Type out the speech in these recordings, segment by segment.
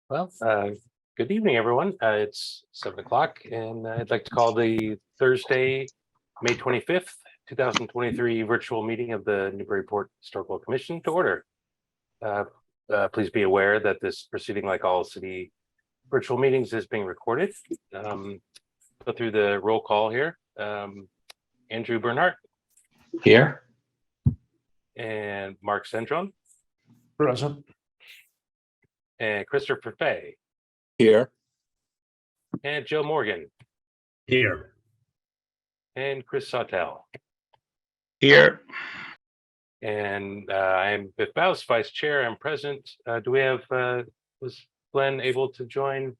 Well, good evening, everyone. It's 7 o'clock, and I'd like to call the Thursday, May 25th, 2023 virtual meeting of the Newburyport Historical Commission to order. Please be aware that this proceeding, like all city virtual meetings, is being recorded. Go through the roll call here. Andrew Bernhardt Here. and Mark Cendron Present. and Christopher Fay Here. and Joe Morgan Here. and Chris Sawtell. Here. And I'm Biff Baus, Vice Chair. I'm present. Do we have, was Glenn able to join?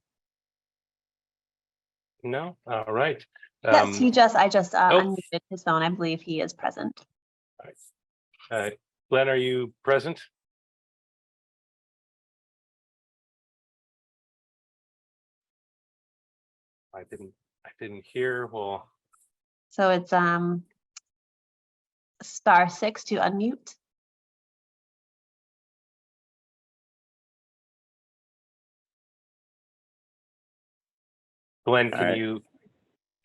No? All right. Yes, I just oh. unmuted his phone. I believe he is present. Glenn, are you present? I didn't hear. Well, So it's *6 to unmute. Glenn, All can right.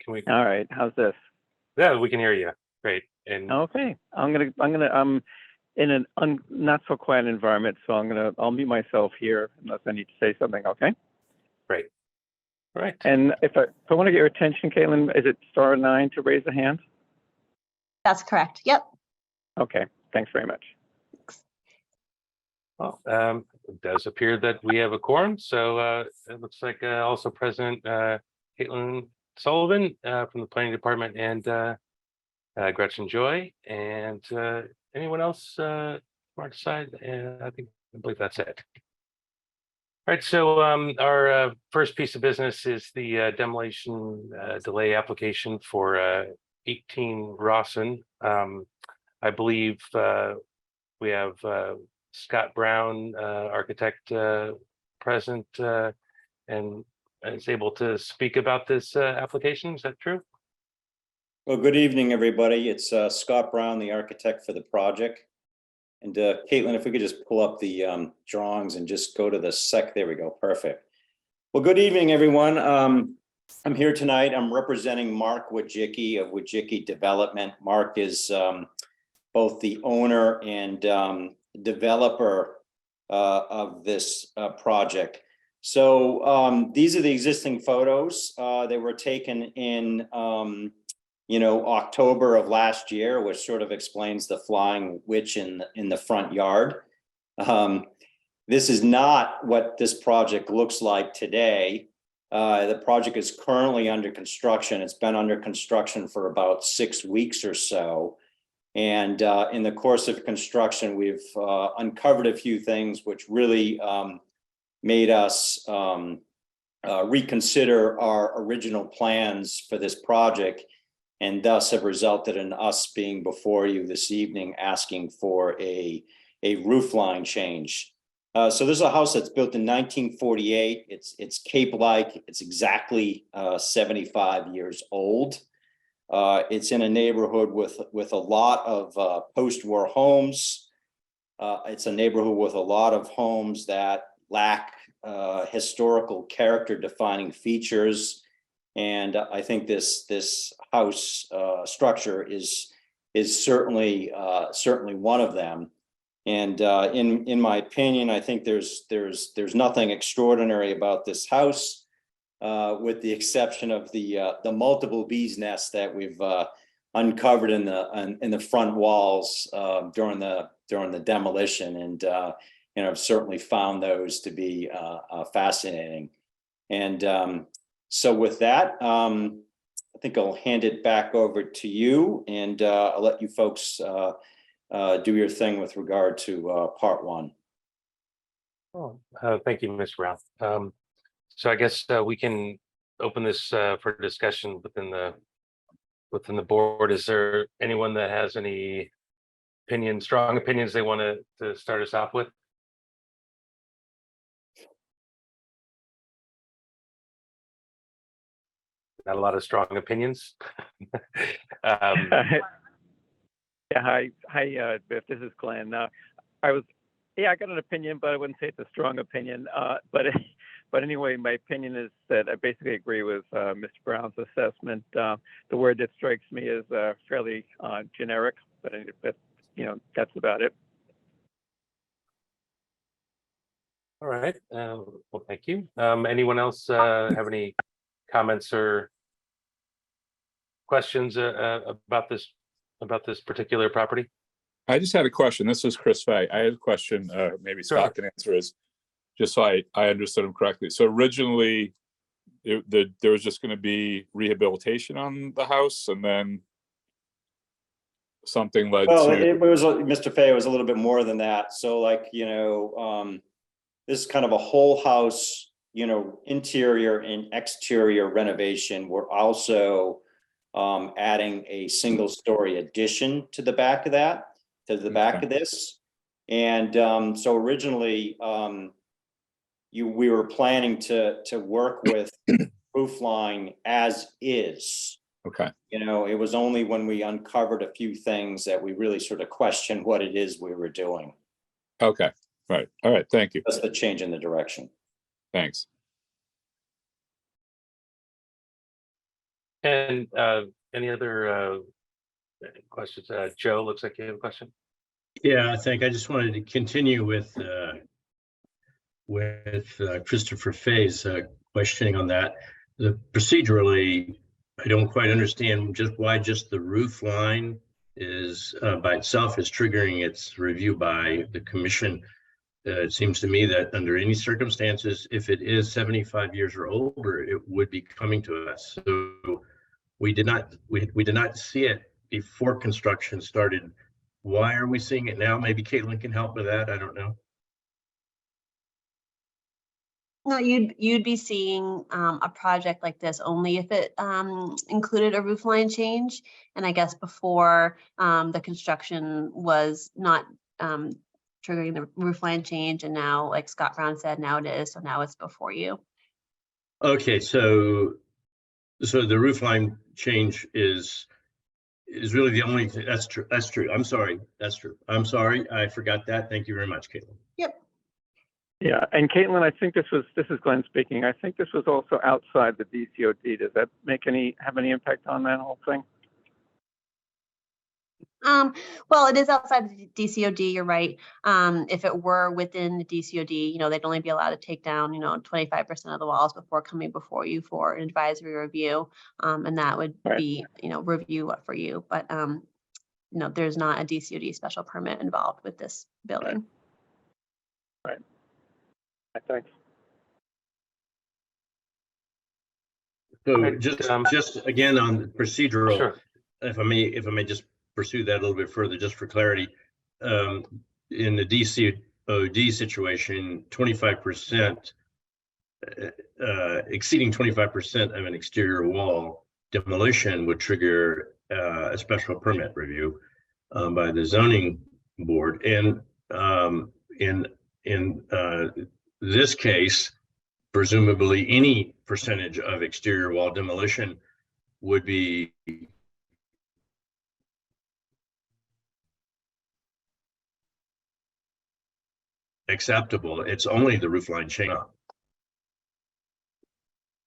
can we? All right, how's this? Yeah, we can hear you. Great. And Okay, I'm in an not so quiet environment, so I'll mute myself here unless I need to say something. Okay. great. All right. And if I want to get your attention, Caitlin, is it *9 to raise a hand? That's correct. Yep. Okay, thanks very much. Well, it does appear that we have a quorum. So it looks like also present Caitlin Sullivan from the Planning Department and Gretchen Joy and anyone else from our side. And I believe that's it. All right, so our first piece of business is the demolition delay application for 18 Rawson. I believe we have Scott Brown, architect, present and is able to speak about this application. Is that true? Well, good evening, everybody. It's Scott Brown, the architect for the project. And Caitlin, if we could just pull up the drawings and just go to the there we go, perfect. Well, good evening, everyone. I'm here tonight. I'm representing Mark Wojcicki of Wojcicki Development. Mark is both the owner and developer of this project. So these are the existing photos. They were taken in October of last year, which sort of explains the flying witch in the front yard. This is not what this project looks like today. The project is currently under construction. It's been under construction for about 6 weeks or so. And in the course of construction, we've uncovered a few things which really made us reconsider our original plans for this project, and thus have resulted in us being before you this evening asking for a roof line change. So this is a house that's built in 1948. It's Cape-like. It's exactly 75 years old. It's in a neighborhood with a lot of post-war homes. It's a neighborhood with a lot of homes that lack historical character-defining features. And I think this house structure is certainly one of them. And in my opinion, I think there's nothing extraordinary about this house, with the exception of the multiple bees nests that we've uncovered in the front walls during the demolition, and I've certainly found those to be fascinating. And so with that, I think I'll hand it back over to you, and I'll let you folks do your thing with regard to part one. Oh, thank you, Mr. Brown. So I guess we can open this for discussion within the board. Is there anyone that has any strong opinions they want to start us off with? Not a lot of strong opinions. Yeah, hi, Biff. This is Glenn. I got an opinion, but I wouldn't say it's a strong opinion. But But anyway, my opinion is that I basically agree with Mr. Brown's assessment. The word that strikes me is fairly generic, but that's about it. All right. Well, thank you. Anyone else have any comments or questions about this particular property? I just had a question. This is Chris Fay. I had a question, maybe Sure. Scott can answer, is just so I understood him correctly. So originally, there was just going to be rehabilitation on the house, and then something led Well, to. it was, Mr. Fay, it was a little bit more than that. So like, this is kind of a whole house, interior and exterior renovation. We're also adding a single story addition to the back of that, to the back Okay. of this. And so originally, we were planning to work with roof line as is. Okay. It was only when we uncovered a few things that we really sort of questioned what it is we were doing. Okay. Right. All right. Thank you. That's the change in the direction. Thanks. And any other questions? Joe, looks like you have a question. Yeah, I think I just wanted to continue with Christopher Fay's questioning on that. Procedurally, I don't quite understand why just the roof line is by itself is triggering its review by the commission. It seems to me that under any circumstances, if it is 75 years or older, it would be coming to us. So we did not see it before construction started. Why are we seeing it now? Maybe Caitlin can help with that. I don't know. No, you'd be seeing a project like this only if it included a roof line change. And I guess before the construction was not triggering the roof line change, and now, like Scott Brown said, now it is. So now it's before you. Okay, so the roof line change is really the only thing. That's true. That's true. I'm sorry. That's true. I'm sorry. I forgot that. Thank you very much, Caitlin. Yep. Yeah, and Caitlin, I think this is Glenn speaking. I think this was also outside the DCOD. Does that have any impact on that whole thing? Well, it is outside the DCOD, you're right. If it were within the DCOD, they'd only be allowed to take down, 25% of the walls before coming before you for an advisory review. And that would be, review for you. But, there's not a DCOD special permit involved with this building. Right. Thanks. So Right, just again on procedural, Sure. if I may just pursue that a little bit further, just for clarity. In the DCOD situation, 25%, exceeding 25% of an exterior wall demolition would trigger a special permit review by the zoning board. And in this case, presumably any percentage of exterior wall demolition would be acceptable. It's only the roof line change.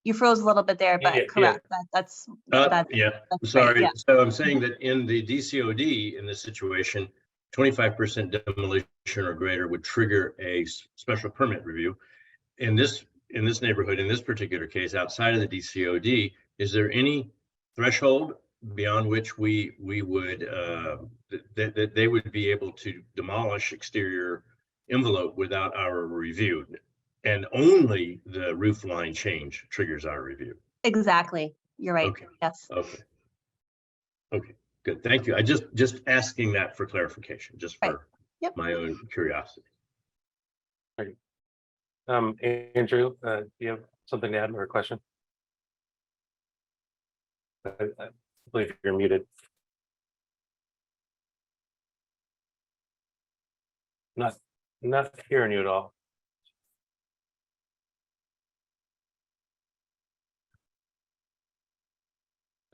You froze a little bit there, but Yeah, correct. That's Yeah, that's sorry. right, yeah. So I'm saying that in the DCOD, in this situation, 25% demolition or greater would trigger a special permit review. In this neighborhood, in this particular case, outside of the DCOD, is there any threshold beyond which we would that they would be able to demolish exterior envelope without our review? And only the roof line change triggers our review. Exactly. You're right. Okay. Yes. Okay, good. Thank you. I just asking that for clarification, just for Right. Yep. my own curiosity. Andrew, do you have something to add or a question? I believe you're muted. Not hearing you at all.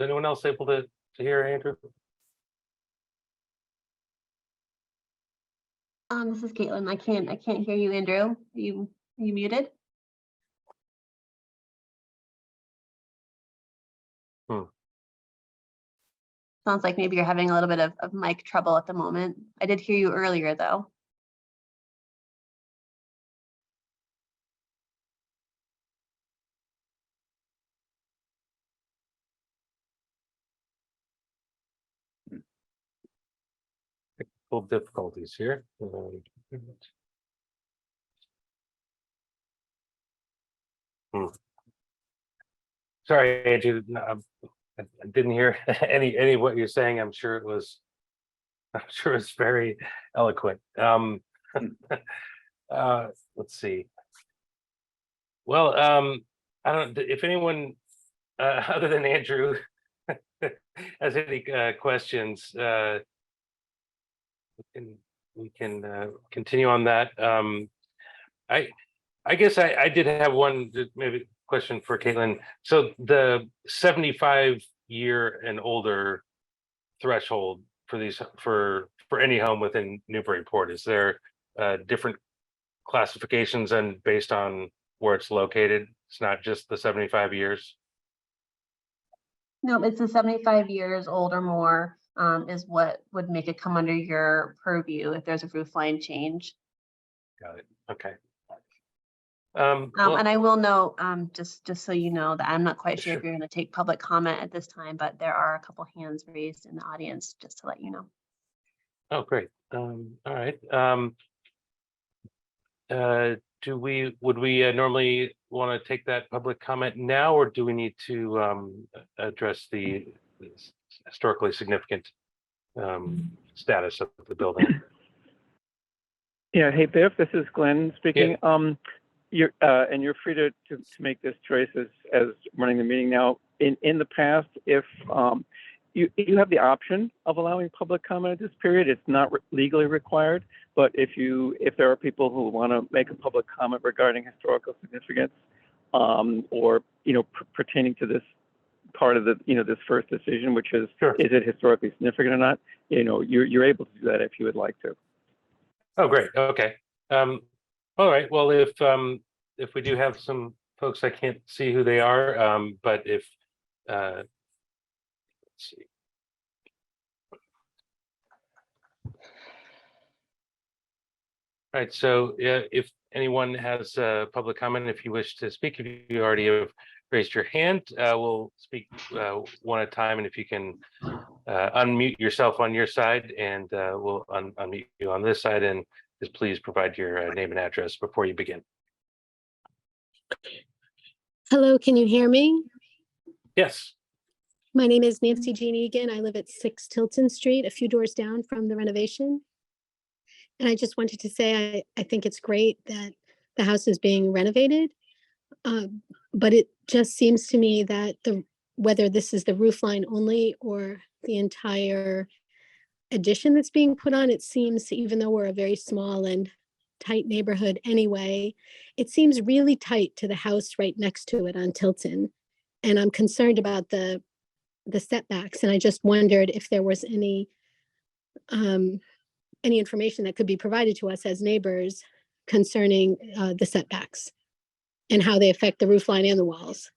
Is anyone else able to hear Andrew? This is Caitlin. I can't hear you, Andrew. Are you muted? Sounds like maybe you're having a little bit of mic trouble at the moment. I did hear you earlier, though. Technical difficulties here. Sorry, Angie, no, I didn't hear any of what you're saying. I'm sure it's very eloquent. Let's see. Well, I don't, if anyone other than Andrew has any questions, we can continue on that. I guess I did have one maybe question for Caitlin. So the 75-year and older threshold for these for any home within Newburyport, is there different classifications and based on where it's located? It's not just the 75 years. No, it's the 75 years old or more is what would make it come under your purview if there's a roof line change. Got it. Okay. And I will note, just so you know, that I'm not quite sure if you're going to take public comment at this time, but there are a couple hands raised in the audience, just to let you know. Oh, great. All right. Would we normally want to take that public comment now, or do we need to address the historically significant status of the building? Yeah, hey Biff, this is Glenn speaking. You're free to make this choice as running the meeting now. In the past, if you have the option of allowing public comment at this period, it's not legally required. But if there are people who want to make a public comment regarding historical significance, or pertaining to this part of the this first decision, which is is it historically significant or not, you're able to do that if you would like to. Oh, great. Okay. All right. Well, if we do have some folks, I can't see who they are, but if let's see. All right. So if anyone has public comment, if you wish to speak, if you already have raised your hand, we'll speak one at a time. And if you can unmute yourself on your side, and we'll unmute you on this side, and just please provide your name and address before you begin. Hello, can you hear me? Yes. My name is Nancy Jean Egan. I live at 6 Tilton Street, a few doors down from the renovation. And I just wanted to say, I think it's great that the house is being renovated. But it just seems to me that whether this is the roof line only or the entire addition that's being put on, it seems, even though we're a very small and tight neighborhood anyway, it seems really tight to the house right next to it on Tilton. And I'm concerned about the setbacks. And I just wondered if there was any information that could be provided to us as neighbors concerning the setbacks and how they affect the roof line and the walls.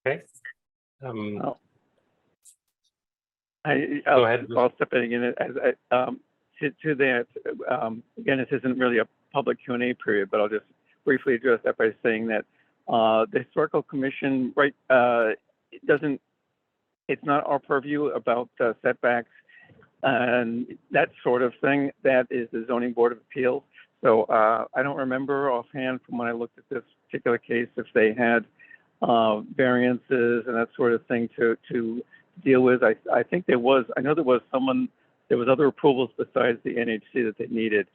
Okay. Go ahead. I'll step in again to that. Again, this isn't really a public Q&A period, but I'll just briefly address that by saying that the Historical Commission, it's not our purview about setbacks and that sort of thing. That is the Zoning Board of Appeals. So I don't remember offhand from when I looked at this particular case if they had variances and that sort of thing to deal with. I think there was. I know there was other approvals besides the NHC that they needed.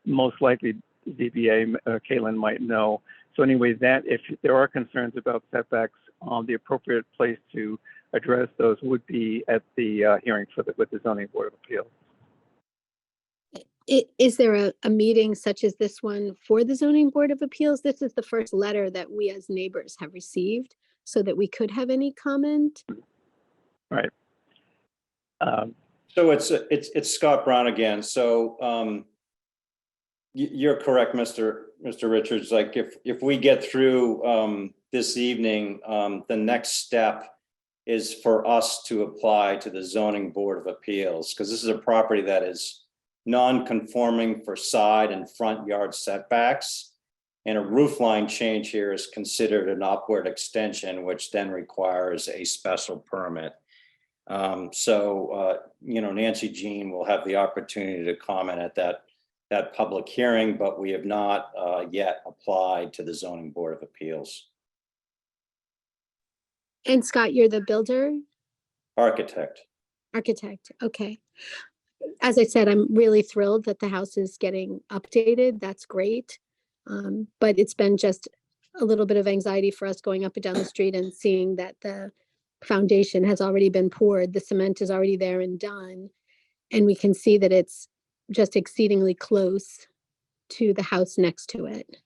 Most likely ZBA, Caitlin might know. So anyway, that if there are concerns about setbacks, the appropriate place to address those would be at the hearing with the Zoning Board of Appeals. Is there a meeting such as this one for the Zoning Board of Appeals? This is the first letter that we as neighbors have received so that we could have any comment. Right. So it's Scott Brown again. So You're correct, Mr. Richards. Like if we get through this evening, the next step is for us to apply to the Zoning Board of Appeals, because this is a property that is non-conforming for side and front yard setbacks. And a roof line change here is considered an upward extension, which then requires a special permit. Nancy Jean will have the opportunity to comment at that public hearing, but we have not yet applied to the Zoning Board of Appeals. And Scott, you're the builder, Architect. architect. Okay. As I said, I'm really thrilled that the house is getting updated. That's great. But it's been just a little bit of anxiety for us going up and down the street and seeing that the foundation has already been poured. The cement is already there and done. And we can see that it's just exceedingly close to the house next to it.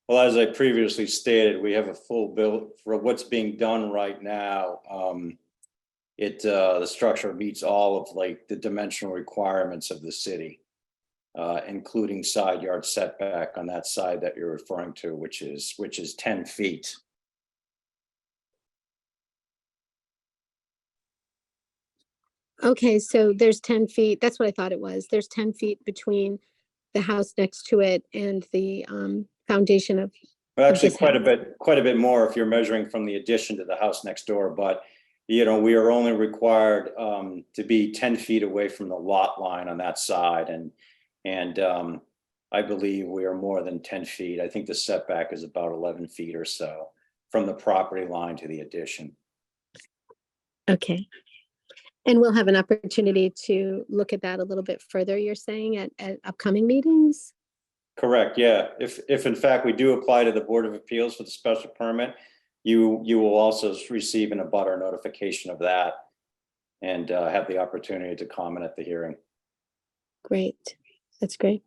Well, as I previously stated, we have a full bill for what's being done right now. The structure meets all of like the dimensional requirements of the city, including side yard setback on that side that you're referring to, which is 10 feet. Okay, so there's 10 feet. That's what I thought it was. There's 10 feet between the house next to it and the foundation of. Well, actually, this quite house. a bit more if you're measuring from the addition to the house next door. But we are only required to be 10 feet away from the lot line on that side, and I believe we are more than 10 feet. I think the setback is about 11 feet or so from the property line to the addition. Okay. And we'll have an opportunity to look at that a little bit further, you're saying, at upcoming meetings? Correct, yeah. If in fact we do apply to the Board of Appeals for the special permit, you will also receive an abutter notification of that and have the opportunity to comment at the hearing. Great. That's great.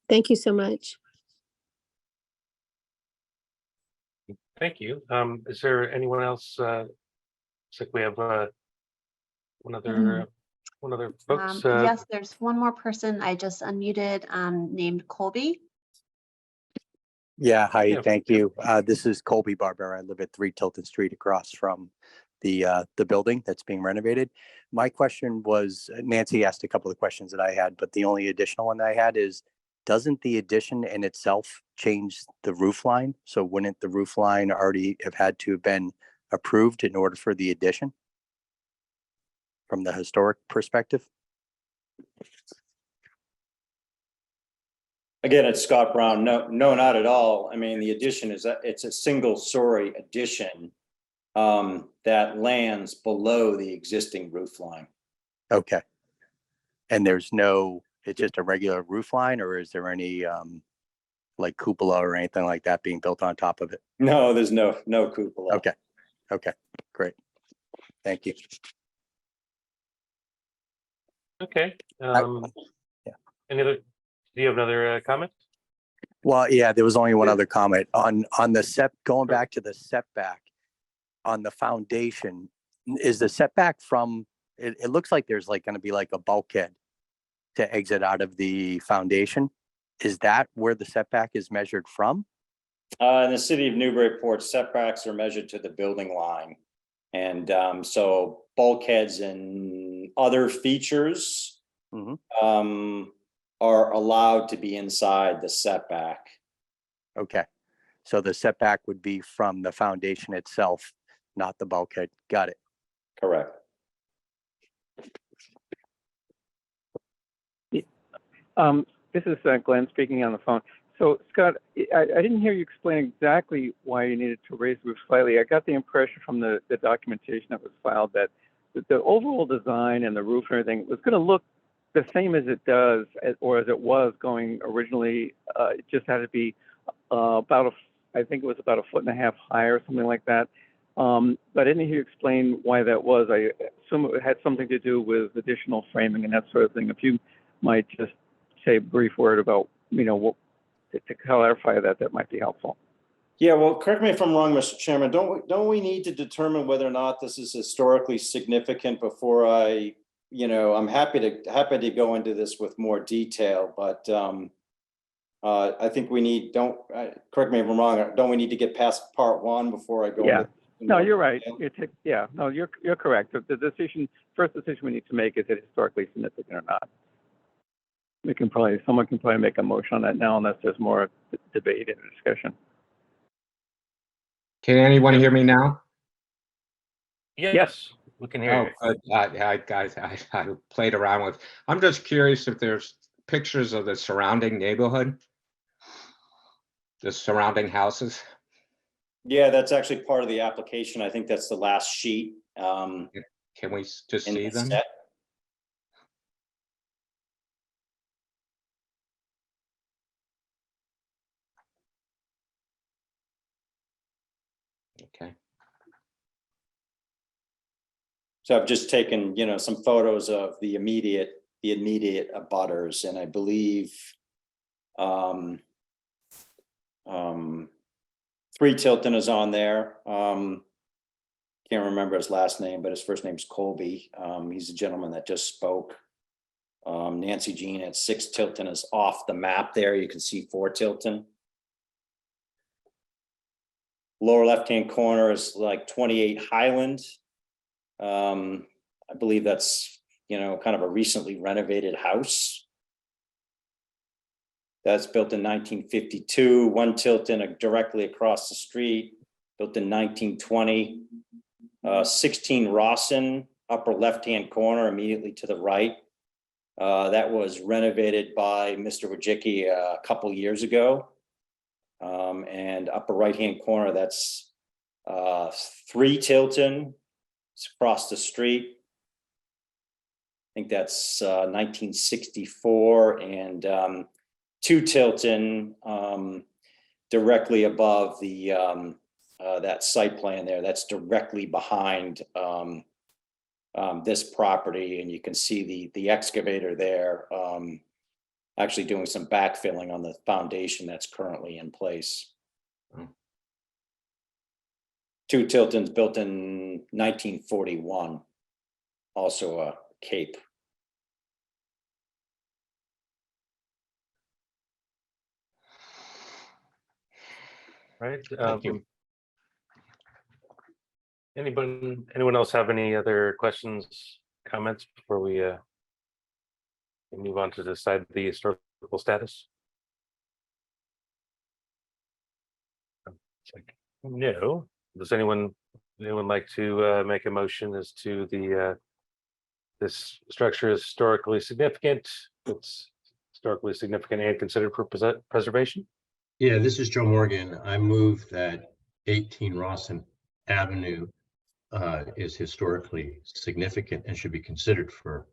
Thank you so much. Thank you. Is there anyone else? Looks like we have one other folks. Yes, there's one more person I just unmuted, named Colby. Yeah, hi, Yeah. thank you. This is Colby Barber. I live at 3 Tilton Street across from the building that's being renovated. My question was, Nancy asked a couple of questions that I had, but the only additional one I had is, doesn't the addition in itself change the roof line? So wouldn't the roof line already have had to have been approved in order for the addition from the historic perspective? Again, it's Scott Brown. No, not at all. I mean, the addition it's a single story addition that lands below the existing roof line. Okay. And it's just a regular roof line, or is there any like cupola or anything like that being built on top of it? No, there's no cupola. Okay, great. Thank you. Okay. Yeah. Any other? Do you have another comment? Well, yeah, there was only one other comment on the going back to the setback on the foundation. Is the setback from it looks like there's like going to be like a bulkhead to exit out of the foundation. Is that where the setback is measured from? In the city of Newburyport, setbacks are measured to the building line. And so bulkheads and other features are allowed to be inside the setback. Okay. So the setback would be from the foundation itself, not the bulkhead. Got it. Correct. This is Glenn speaking on the phone. So Scott, I didn't hear you explain exactly why you needed to raise the roof slightly. I got the impression from the documentation that was filed that the overall design and the roof and everything was going to look the same as it does, or as it was going originally. It just had to be I think it was about 1.5 feet higher, something like that. But I didn't hear you explain why that was. I assume it had something to do with additional framing and that sort of thing. If you might just say a brief word about, what, to clarify that might be helpful. Yeah, well, correct me if I'm wrong, Mr. Chairman, don't we need to determine whether or not this is historically significant before I'm happy to go into this with more detail, but I think we need, correct me if I'm wrong, don't we need to get past part one before I go? Yeah. into No, more you're right. detail? You're correct. The first decision we need to make is it historically significant or not. Someone can probably make a motion on that now unless there's more debate and discussion. Can anyone hear me now? Yes, we can hear you. Oh, good. I played around with. I'm just curious if there's pictures of the surrounding neighborhood, the surrounding houses. Yeah, that's actually part of the application. I think that's the last sheet. Can we just in see the them? set. Okay. So I've just taken, some photos of the immediate abutters, and I believe 3 Tilton is on there. Can't remember his last name, but his first name's Colby. He's a gentleman that just spoke. Nancy Jean at 6 Tilton is off the map there. You can see 4 Tilton. Lower left-hand corner is like 28 Highland. I believe that's, kind of a recently renovated house. That's built in 1952. 1 Tilton directly across the street, built in 1920. 16 Rawson, upper left-hand corner, immediately to the right. That was renovated by Mr. Wojcicki a couple years ago. And upper right-hand corner, that's 3 Tilton. It's across the street. I think that's 1964, and 2 Tilton, directly above the that site plan there. That's directly behind this property, and you can see the excavator there actually doing some backfilling on the foundation that's currently in place. 2 Tilton's built in 1941, also a cape. Right. Thank you. Anyone else have any other questions, comments before we move on to decide the historical status? No. Does anyone like to make a motion as to this structure is historically significant? It's historically significant and considered for preservation? Yeah, this is Joe Morgan. I move that 18 Rawson Avenue is historically significant and should be considered for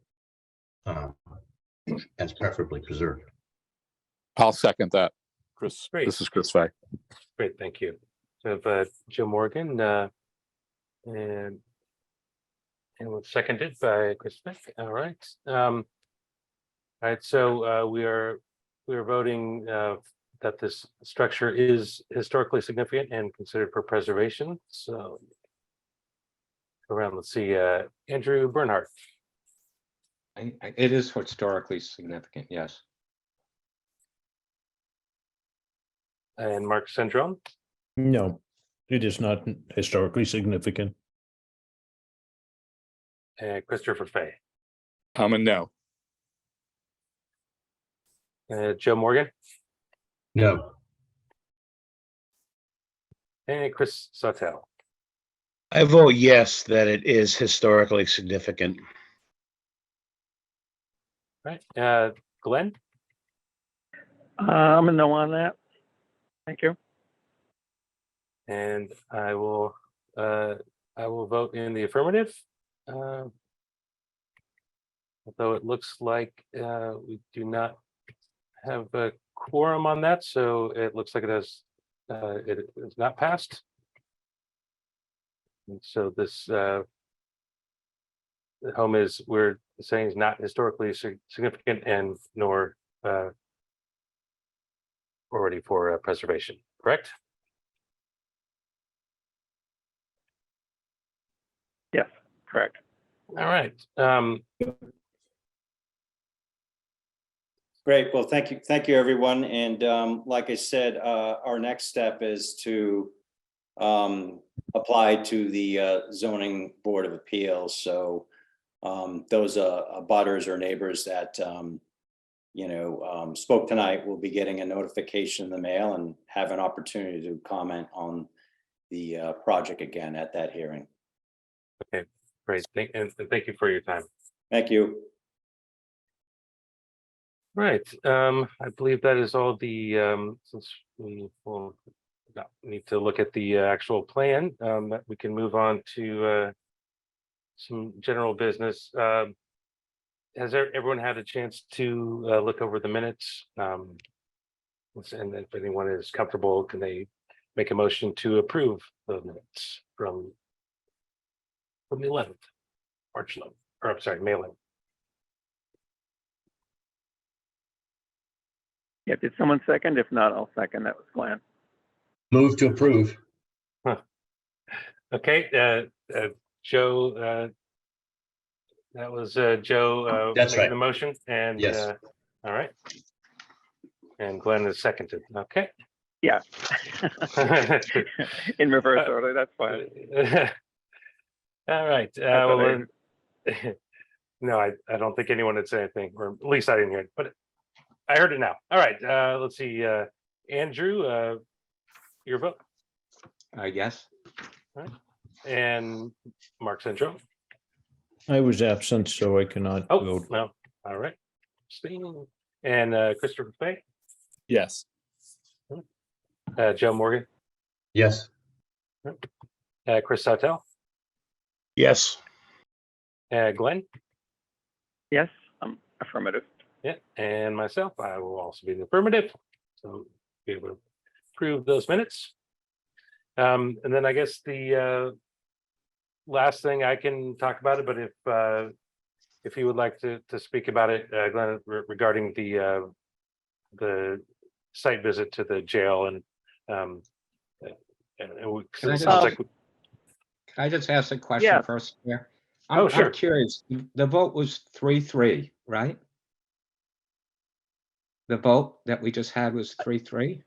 as preferably preserved. I'll second that. Chris, Great. this is Chris Fay. Great, thank you. So Joe Morgan and was seconded by Chris Beck. All right. All right, so we are voting that this structure is historically significant and considered for preservation. So around, let's see, Andrew Bernhardt. It is historically significant, yes. And Mark Sendron. No, it is not historically significant. And Christopher Fay. I'm a no. Joe Morgan. No. And Chris Sawtelle. I vote yes, that it is historically significant. Right. Glenn. I'm a no on that. Thank you. And I will vote in the affirmative. Although it looks like we do not have a quorum on that, so it looks like it is not passed. And so this the home is, we're saying, is not historically significant and nor already for preservation, correct? correct. All right. Great. Well, thank you, everyone. And like I said, our next step is to apply to the zoning board of appeals. So those abutters or neighbors that spoke tonight will be getting a notification in the mail and have an opportunity to comment on the project again at that hearing. Okay, great. Thank you for your time. Thank you. Right. I believe that is all the, since we will not need to look at the actual plan, that we can move on to some general business. Has everyone had a chance to look over the minutes? And if anyone is comfortable, can they make a motion to approve the minutes from the 11th, March 11th, or I'm sorry, May 11th? Yeah, did someone second? If not, I'll second. That was Glenn. Move to approve. Okay, Joe, that was Joe That's making right. the motion, and Yes. all right. And Glenn is seconded. Okay. Yeah. In reverse order, that's fine. All right. Well, no, I don't think anyone had said anything, or at least I didn't hear it, but I heard it now. All right. Let's see. Andrew, your vote. Yes. And Mark Centro. I was absent, so I cannot Oh, vote. no. All right. Steve. And Christopher Fay. Yes. Joe Morgan. Yes. Chris Sautel. Yes. Glenn. Yes, I'm affirmative. Yeah. And myself, I will also be in the affirmative. So be able to approve those minutes. And then I guess the last thing I can talk about it, but if you would like to speak about it, Glenn, regarding the site visit to the jail and Can I it sounds like Can I just ask a question Yeah. first here? Oh, sure. I'm curious. The vote was 3-3, right? The vote that we just had was 3-3?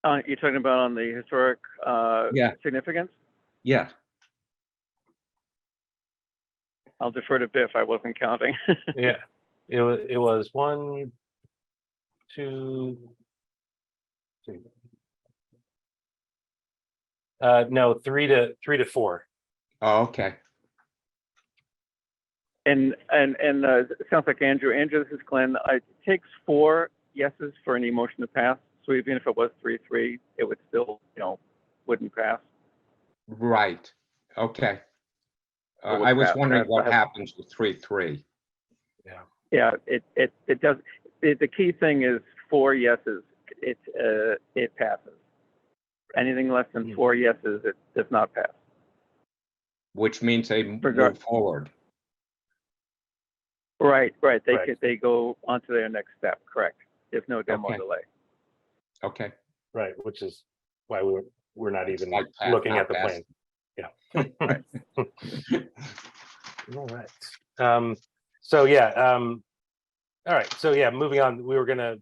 You're talking about on the historic Yeah. significance? Yeah. I'll defer to Biff. I wasn't counting. yeah, it was 1, 2, 3. No, 3 to 4. Oh, okay. And it sounds like Andrew. Andrew, this is Glenn. It takes 4 yeses for any motion to pass. So even if it was 3-3, it would still, wouldn't pass. Right. Okay. Or would I was pass. wondering what Perhaps. happens with 3-3. Yeah, it does. The key thing is 4 yeses. It passes. Anything less than 4 yeses, it does not pass. Which means they Regard- move forward. Right. Right. They go on to their next step. Correct. There's no demo Okay. delay. Okay. Right, which is why we're not even like looking not at the plan. passing. Yeah. All right. So yeah. All right. So yeah, moving on. We were gonna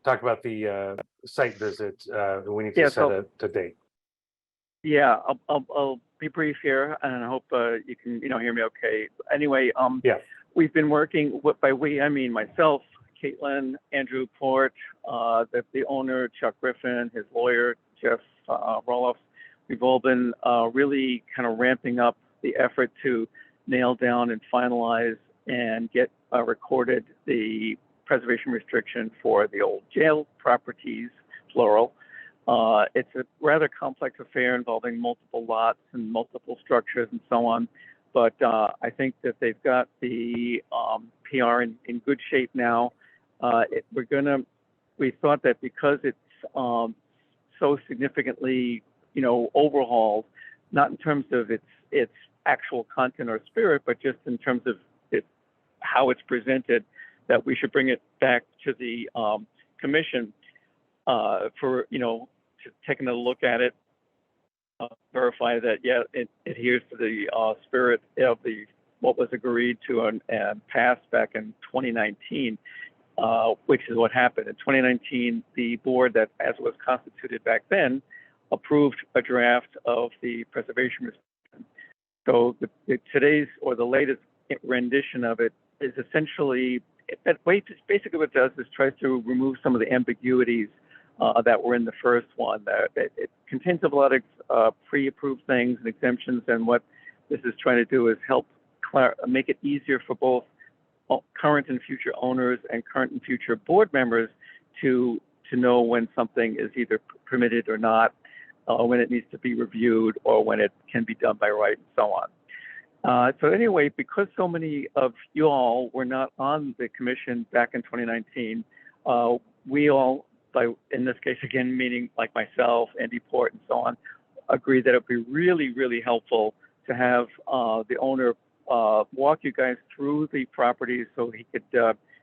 talk about the site visit. We need to Yeah, set a date. Yeah, I'll be brief here, and I hope you can hear me okay. Anyway, Yeah. we've been working. By we, I mean myself, Caitlin, Andrew Port, the owner Chuck Griffin, his lawyer Jeff Roloff. We've all been really kind of ramping up the effort to nail down and finalize and get recorded the preservation restriction for the old jail properties, plural. It's a rather complex affair involving multiple lots and multiple structures and so on. But I think that they've got the PR in good shape now. We thought that because it's so significantly, overhauled, not in terms of its actual content or spirit, but just in terms of how it's presented, that we should bring it back to the commission for taking a look at it verify that, yeah, it adheres to the spirit of what was agreed to and passed back in 2019, which is what happened. In 2019, the board that, as it was constituted back then, approved a draft of the preservation. So today's or the latest rendition of it is essentially, basically what it does is tries to remove some of the ambiguities that were in the first one. It contains a lot of pre-approved things and exemptions, and what this is trying to do is help make it easier for both current and future owners and current and future board members to know when something is either permitted or not, when it needs to be reviewed, or when it can be done by right, and so on. So anyway, because so many of you all were not on the commission back in 2019, we all, in this case again, meaning like myself, Andy Port, and so on, agreed that it would be really, really helpful to have the owner walk you guys through the properties so he could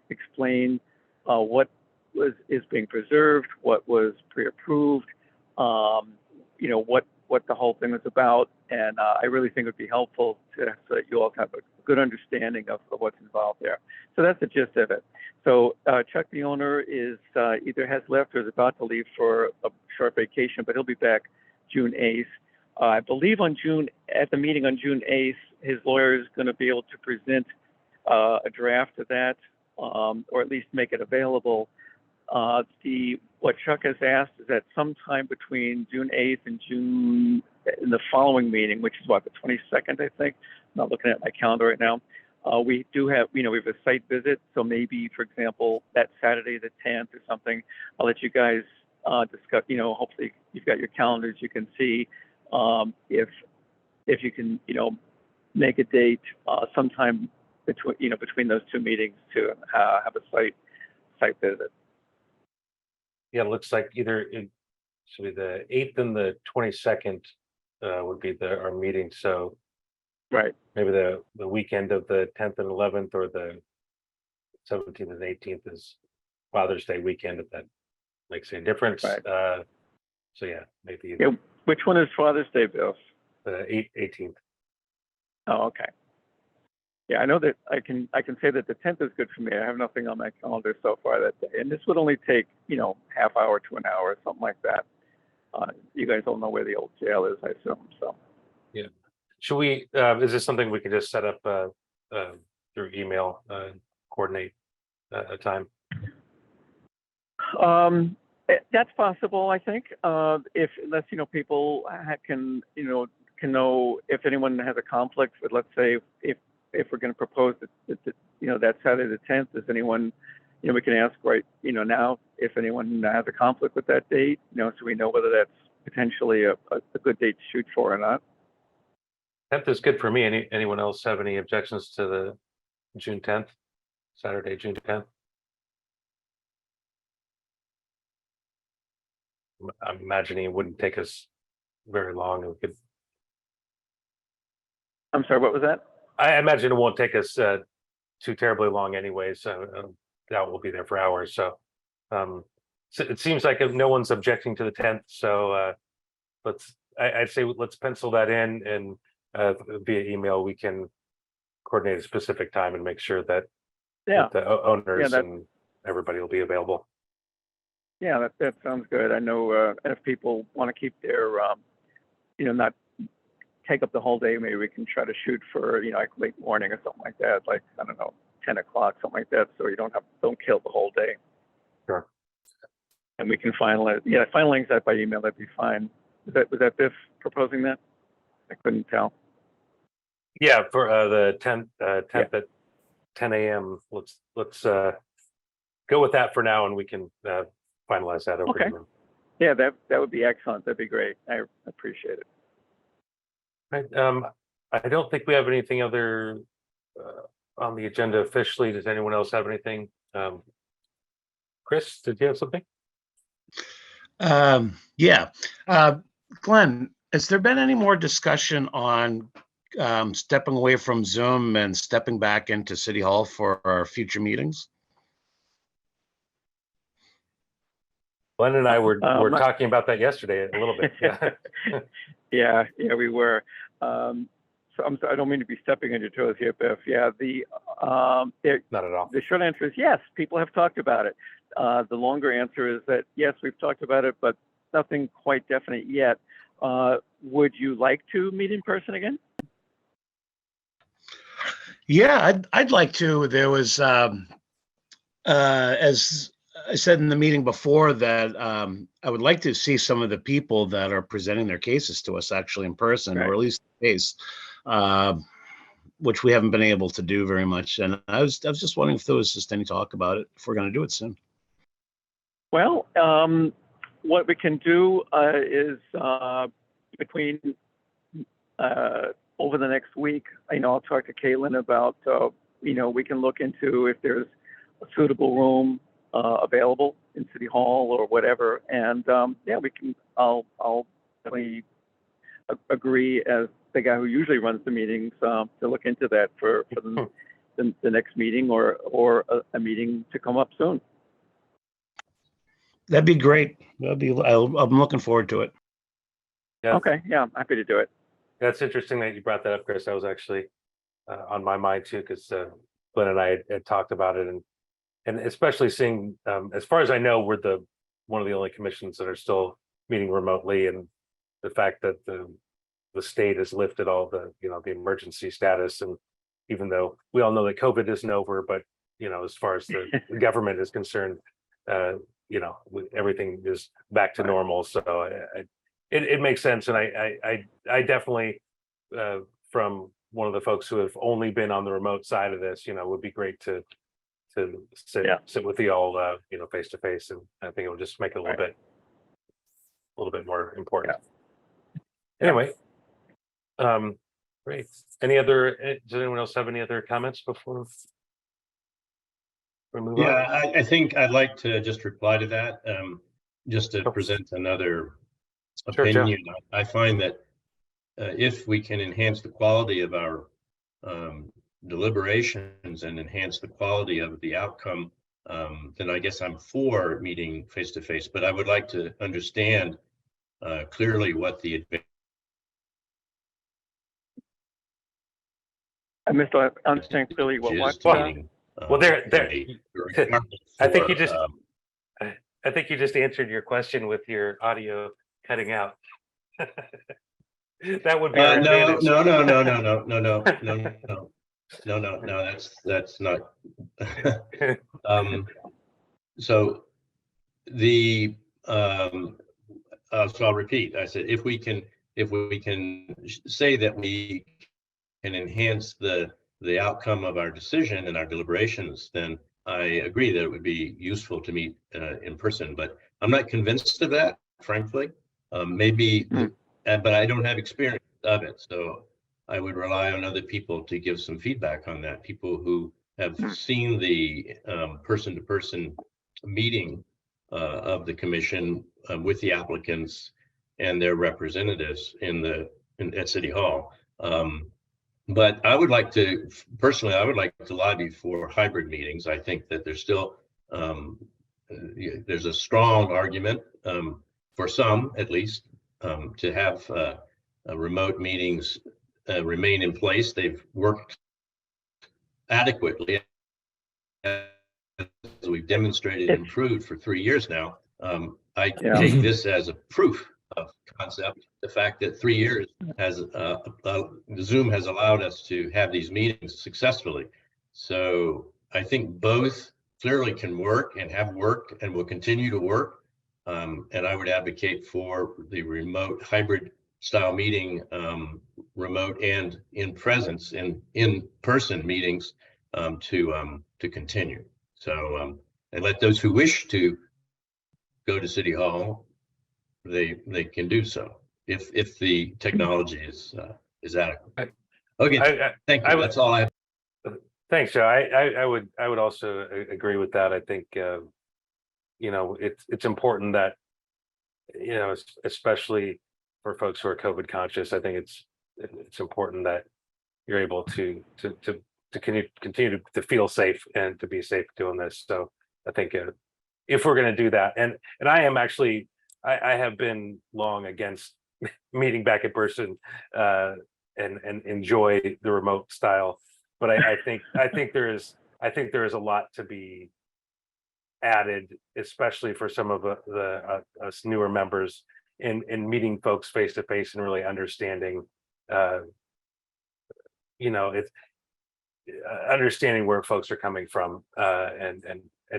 explain what is being preserved, what was pre-approved, what the whole thing was about. And I really think it would be helpful so that you all have a good understanding of what's involved there. So that's the gist of it. So Chuck, the owner, is either has left or is about to leave for a short vacation, but he'll be back June 8th. I believe at the meeting on June 8th, his lawyer is going to be able to present a draft of that, or at least make it available. What Chuck has asked is that sometime between June 8th and in the following meeting, which is what, the 22nd, I think. I'm not looking at my calendar right now. We do have, we have a site visit. So maybe, for example, that Saturday, the 10th or something, I'll let you guys discuss, hopefully you've got your calendars, you can see if you can, make a date sometime between those two meetings to have a site visit. Yeah, it looks like either it should be the 8th and the 22nd would be our meeting. So right, maybe the weekend of the 10th and 11th, or the 17th and 18th is Father's Day weekend, if that makes any difference. Right. So yeah, maybe Yeah, which one is Father's Day, Bill? the 18th. Oh, okay. Yeah, I know that I can say that the 10th is good for me. I have nothing on my calendar so far that day, and this would only take half hour to an hour, something like that. You guys all know where the old jail is, I assume. So Yeah. Should we? Is this something we can just set up through email, coordinate a time? That's possible, I think. Unless people can know if anyone has a conflict with, let's say, if we're going to propose that Saturday the 10th, is anyone, we can ask right now if anyone has a conflict with that date, so we know whether that's potentially a good date to shoot for or not. 10th is good for me. Anyone else have any objections to the June 10th, Saturday, June 10th? I'm imagining it wouldn't take us very long. I'm sorry, what was that? I imagine it won't take us too terribly long anyway. So that will be there for hours. So it seems like no one's objecting to the 10th. So I'd say let's pencil that in, and via email we can coordinate a specific time and make sure that the owners and everybody will be available. Yeah, that sounds good. I know if people want to keep their, not take up the whole day, maybe we can try to shoot for, like late morning or something like that, like, I don't know, 10 o'clock, something like that, so you don't kill the whole day. Sure. And we can finalize that by email, that'd be fine. Was that Biff proposing that? I couldn't tell. Yeah, for the 10th at 10 a.m. Let's go with that for now, and we can finalize that over. Okay. Yeah, that would be excellent. That'd be great. I appreciate it. Right. I don't think we have anything other on the agenda officially. Does anyone else have anything? Chris, did you have something? Yeah. Glenn, has there been any more discussion on stepping away from Zoom and stepping back into City Hall for our future meetings? Glenn and I were talking about that yesterday a little bit. Yeah. Yeah, we were. So I'm sorry, I don't mean to be stepping on your toes here, Biff. Yeah, Not at all. the short answer is yes, people have talked about it. The longer answer is that yes, we've talked about it, but nothing quite definite yet. Would you like to meet in person again? Yeah, I'd like to. There was, as I said in the meeting before, that I would like to see some of the people that are presenting their cases to us actually in person, Right. or at least the case, which we haven't been able to do very much. And I was just wondering if there was just any talk about it, if we're going to do it soon. Well, what we can do is between over the next week, I'll talk to Caitlin about, we can look into if there's a suitable room available in City Hall or whatever. And we can, I'll definitely agree as the guy who usually runs the meetings to look into that for the next meeting or a meeting to come up soon. That'd be great. I'm looking forward to it. Yeah, Okay, yeah, I'm happy to do it. that's interesting that you brought that up, Chris. That was actually on my mind too, because Glenn and I had talked about it, and especially seeing, as far as I know, we're one of the only commissions that are still meeting remotely, and the fact that the state has lifted all the the emergency status, and even though we all know that COVID isn't over, but as far as the government is concerned, everything is back to normal. So it makes sense, and I definitely, from one of the folks who have only been on the remote side of this, would be great to sit with you all, face to face, and I think it will just make it a little bit more important. Anyway, great. Does anyone else have any other comments before we move on? Yeah, I think I'd like to just reply to that, just to present another Sure, Joe. opinion. I find that if we can enhance the quality of our deliberations and enhance the quality of the outcome, then I guess I'm for meeting face to face. But I would like to understand clearly what the advantage. I missed understand clearly what. Well, there. I think you just. I think you just answered your question with your audio cutting out. That would be our advantage. No. That's not. So the so I'll repeat. I said if we can say that we can enhance the outcome of our decision and our deliberations, then I agree that it would be useful to meet in person. But I'm not convinced of that, frankly. Maybe, but I don't have experience of it, so I would rely on other people to give some feedback on that. People who have seen the person-to-person meeting of the commission with the applicants and their representatives at City Hall. But I would like to, personally, lobby for hybrid meetings. I think that there's still, there's a strong argument for some, at least, to have remote meetings remain in place. They've worked adequately, as we've demonstrated and proved for 3 years now. I take this as a proof of concept. The fact that 3 years has Zoom has allowed us to have these meetings successfully. So I think both clearly can work and have worked and will continue to work. And I would advocate for the remote hybrid style meeting, remote and in presence in person meetings to continue. So and let those who wish to go to City Hall, they can do so if the technology is adequate. Okay, thank you. That's all I have. Thanks, Joe. I would also agree with that. I think it's important that especially for folks who are COVID conscious, I think it's important that you're able to continue to feel safe and to be safe doing this. So I think if we're going to do that, and I am actually, I have been long against meeting back in person and enjoy the remote style. But I think there is a lot to be added, especially for some of the us newer members in meeting folks face to face and really understanding, it's understanding where folks are coming from, and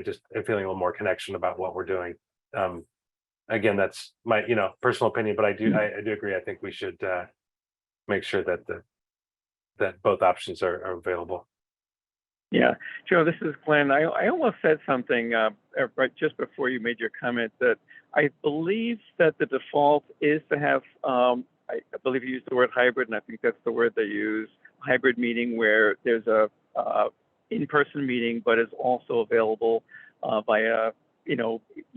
just feeling a little more connection about what we're doing. Again, that's my personal opinion, but I do agree. I think we should make sure that both options are available. Yeah, Joe, this is Glenn. I almost said something right just before you made your comment that I believe that the default is to have, I believe you used the word hybrid, and I think that's the word they use, hybrid meeting where there's a in-person meeting, but is also available via,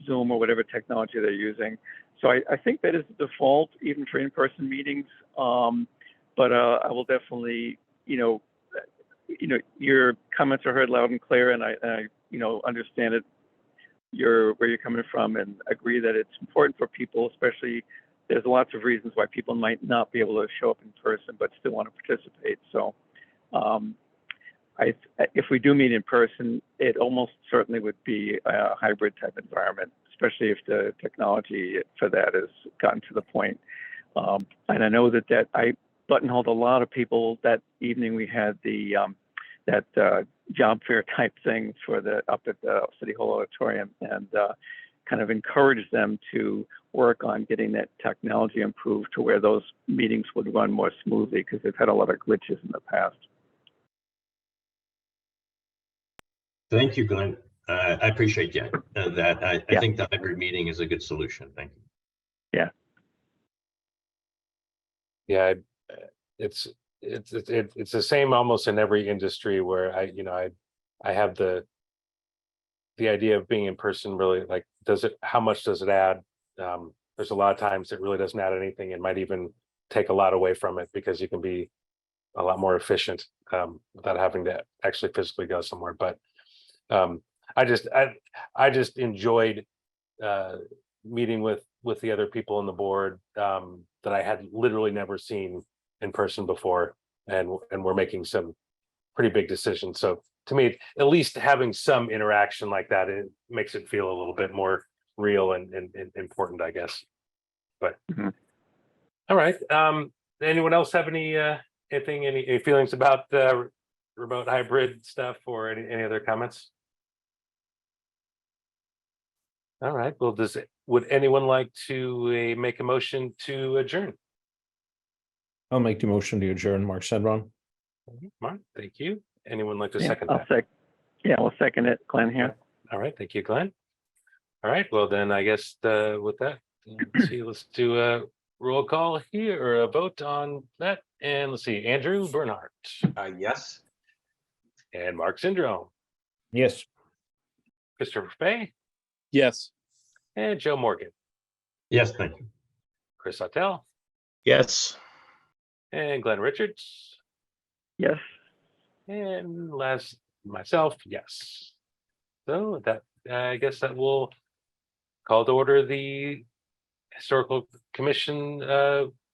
Zoom or whatever technology they're using. So I think that is the default even for in-person meetings. But I will definitely, your comments are heard loud and clear, and I understand it, where you're coming from, and agree that it's important for people, especially there's lots of reasons why people might not be able to show up in person but still want to participate. So if we do meet in person, it almost certainly would be a hybrid type environment, especially if the technology for that has gotten to the point. And I know that I buttonholed a lot of people that evening. We had the that job fair type thing up at the City Hall auditorium, and kind of encouraged them to work on getting that technology improved to where those meetings would run more smoothly, because they've had a lot of glitches in the past. Thank you, Glenn. I appreciate that. I think the hybrid meeting is a good solution. Thank you. Yeah, it's the same almost in every industry where I have the idea of being in person. Really, like, how much does it add? There's a lot of times it really doesn't add anything. It might even take a lot away from it, because you can be a lot more efficient without having to actually physically go somewhere. But I just enjoyed meeting with the other people on the board that I had literally never seen in person before, and we're making some pretty big decisions. So to me, at least having some interaction like that, it makes it feel a little bit more real and important, I guess. But all right, anyone else have any feelings about the remote hybrid stuff, or any other comments? All right, well, would anyone like to make a motion to adjourn? I'll make the motion to adjourn. Mark Sedron. Mark, thank you. Anyone like to Yeah, second I'll that? I'll second it. Glenn here. All right, thank you, Glenn. All right, well then, I guess with that, let's do a roll call here, or a vote on that. And let's see, Andrew Bernhardt. Yes. And Mark Syndrome. Yes. Christopher Fay. Yes. And Joe Morgan. Yes, thank you. Chris Sautel. Yes. And Glenn Richards. Yes. And last, myself, yes. So that, I guess that will call to order the Historical Commission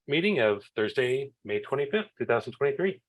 meeting of Thursday, May 25th, 2023.